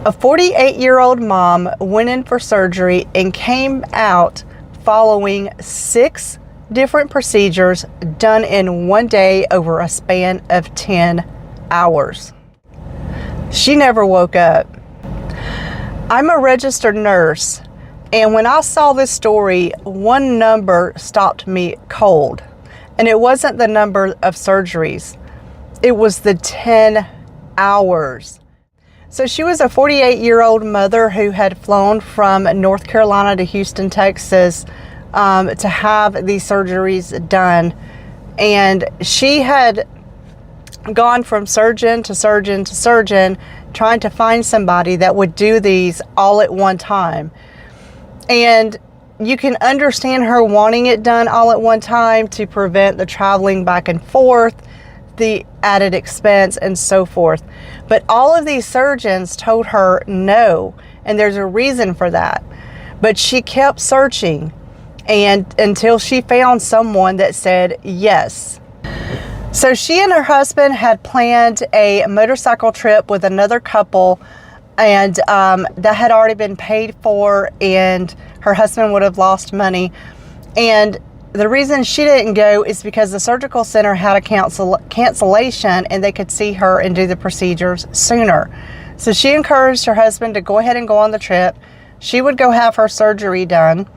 A 48-year-old mom went in for surgery and came out following 6 different procedures done in one day over a span of 10 hours. She never woke up. I'm a registered nurse, and when I saw this story, one number stopped me cold. And it wasn't the number of surgeries. It was the 10 hours. So she was a 48-year-old mother who had flown from North Carolina to Houston, Texas, to have these surgeries done. And she had gone from surgeon to surgeon to surgeon, trying to find somebody that would do these all at one time. And you can understand her wanting it done all at one time to prevent the traveling back and forth, the added expense, and so forth. But all of these surgeons told her no, and there's a reason for that. But she kept searching, and until she found someone that said yes. So she and her husband had planned a motorcycle trip with another couple, and that had already been paid for, and her husband would have lost money. And the reason she didn't go is because the surgical center had a cancellation, and they could see her and do the procedures sooner. So she encouraged her husband to go ahead and go on the trip. She would go have her surgery done.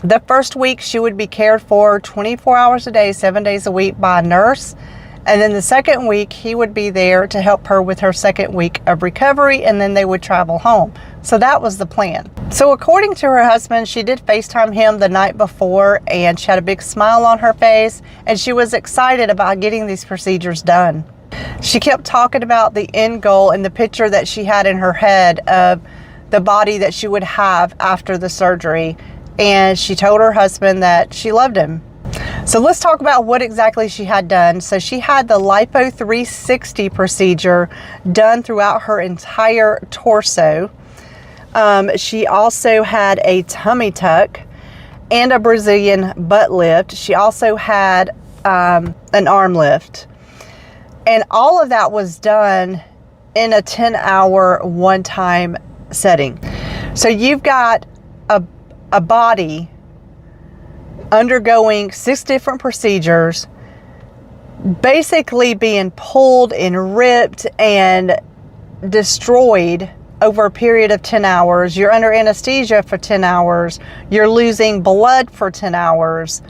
The first week she would be cared for 24 hours a day, 7 days a week by a nurse. And then the second week he would be there to help her with her second week of recovery, and then they would travel home. So that was the plan. So according to her husband, she did FaceTime him the night before, and she had a big smile on her face, and she was excited about getting these procedures done. She kept talking about the end goal and the picture that she had in her head of the body that she would have after the surgery. And she told her husband that she loved him. So let's talk about what exactly she had done. So she had the lipo 360 procedure done throughout her entire torso. She also had a tummy tuck and a Brazilian butt lift. She also had an arm lift. And all of that was done in a 10-hour one-time setting. So you've got a body undergoing 6 different procedures, basically being pulled and ripped and destroyed over a period of 10 hours. You're under anesthesia for 10 hours. You're losing blood for 10 hours.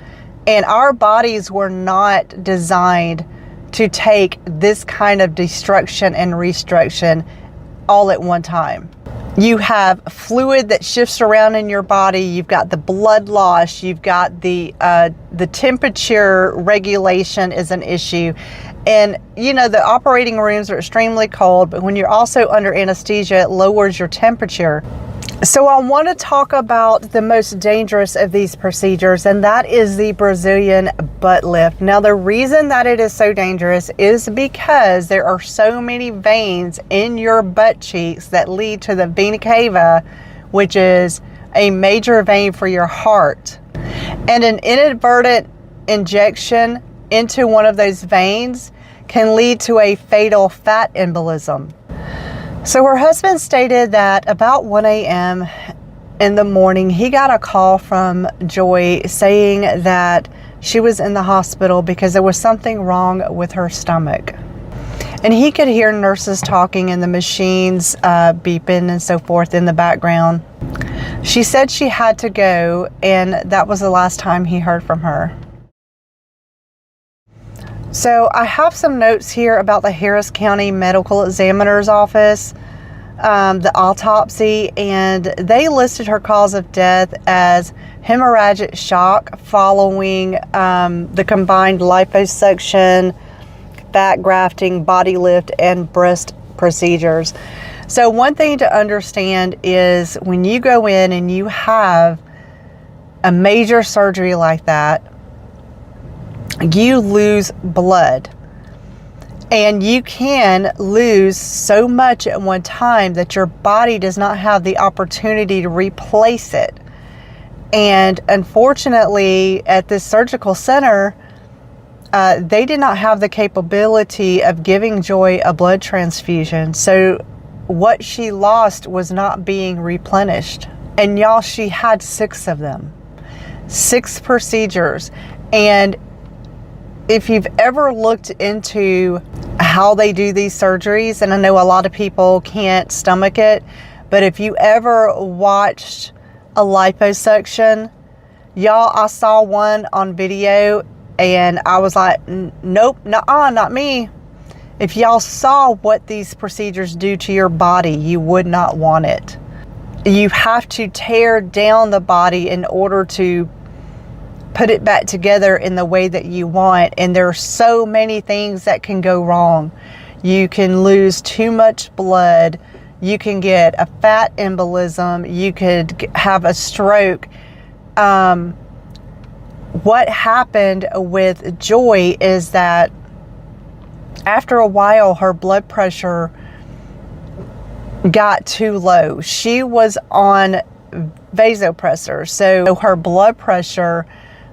And our bodies were not designed to take this kind of destruction and restructuring all at one time. You have fluid that shifts around in your body. You've got the blood loss. You've got the temperature regulation is an issue. And, you know, the operating rooms are extremely cold, but when you're also under anesthesia, it lowers your temperature. So I want to talk about the most dangerous of these procedures, and that is the Brazilian butt lift. Now, the reason that it is so dangerous is because there are so many veins in your butt cheeks that lead to the vena cava, which is a major vein for your heart. And an inadvertent injection into one of those veins can lead to a fatal fat embolism. So her husband stated that about 1 a.m. in the morning, he got a call from Joy saying that she was in the hospital because there was something wrong with her stomach. And he could hear nurses talking and the machines beeping and so forth in the background. She said she had to go, and that was the last time he heard from her. So I have some notes here about the Harris County Medical Examiner's Office, the autopsy, and they listed her cause of death as hemorrhagic shock following the combined liposuction, fat grafting, body lift, and breast procedures. So one thing to understand is when you go in and you have a major surgery like that, you lose blood, and you can lose so much at one time that your body does not have the opportunity to replace it. And unfortunately, at this surgical center, they did not have the capability of giving Joy a blood transfusion. So what she lost was not being replenished. And y'all, she had 6 of them. 6 procedures. And if you've ever looked into how they do these surgeries, and I know a lot of people can't stomach it, but if you ever watched a liposuction, y'all, I saw one on video and I was like, nope, nuh-uh, not me. If y'all saw what these procedures do to your body, you would not want it. You have to tear down the body in order to put it back together in the way that you want. And there are so many things that can go wrong. You can lose too much blood. You can get a fat embolism. You could have a stroke. What happened with Joy is that after a while, her blood pressure got too low. She was on vasopressors, so her blood pressure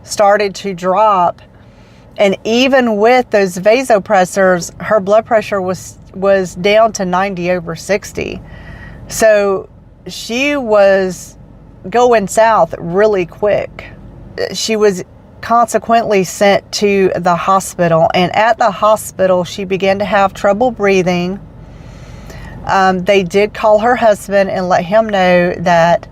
started to drop, and even with those vasopressors, her blood pressure was down to 90/60. So she was going south really quick. She was consequently sent to the hospital, and at the hospital she began to have trouble breathing. They did call her husband and let him know that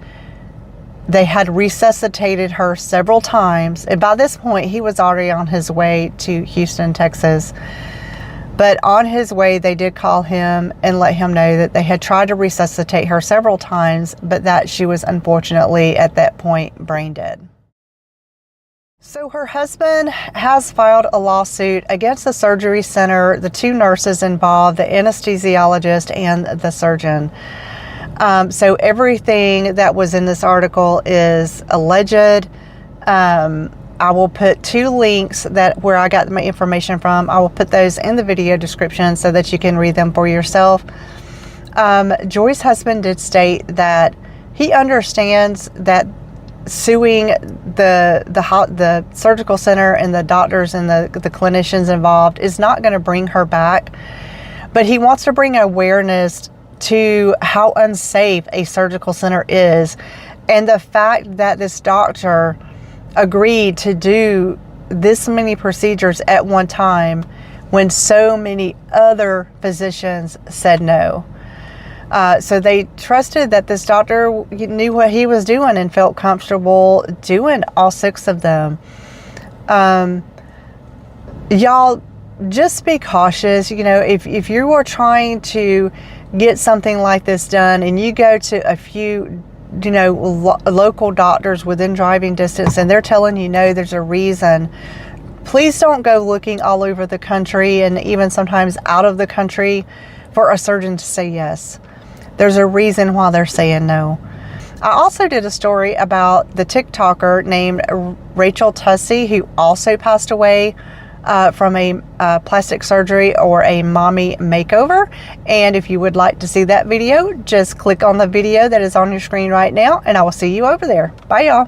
they had resuscitated her several times, and by this point he was already on his way to Houston, Texas. But on his way, they did call him and let him know that they had tried to resuscitate her several times, but that she was unfortunately at that point brain dead. So her husband has filed a lawsuit against the surgery center, the 2 nurses involved, the anesthesiologist and the surgeon. So everything that was in this article is alleged. I will put 2 links where I got my information from. I will put those in the video description so that you can read them for yourself. Joy's husband did state that he understands that suing the surgical center and the doctors and the clinicians involved is not going to bring her back, but he wants to bring awareness to how unsafe a surgical center is, and the fact that this doctor agreed to do this many procedures at one time when so many other physicians said no. So they trusted that this doctor knew what he was doing and felt comfortable doing all 6 of them. Y'all, just be cautious. You know, if you are trying to get something like this done and you go to a few, you know, local doctors within driving distance and they're telling you no, there's a reason, please don't go looking all over the country and even sometimes out of the country for a surgeon to say yes. There's a reason why they're saying no. I also did a story about the TikToker named Rachel Tussey, who also passed away from a plastic surgery or a mommy makeover. And if you would like to see that video, just click on the video that is on your screen right now, and I will see you over there. Bye, y'all.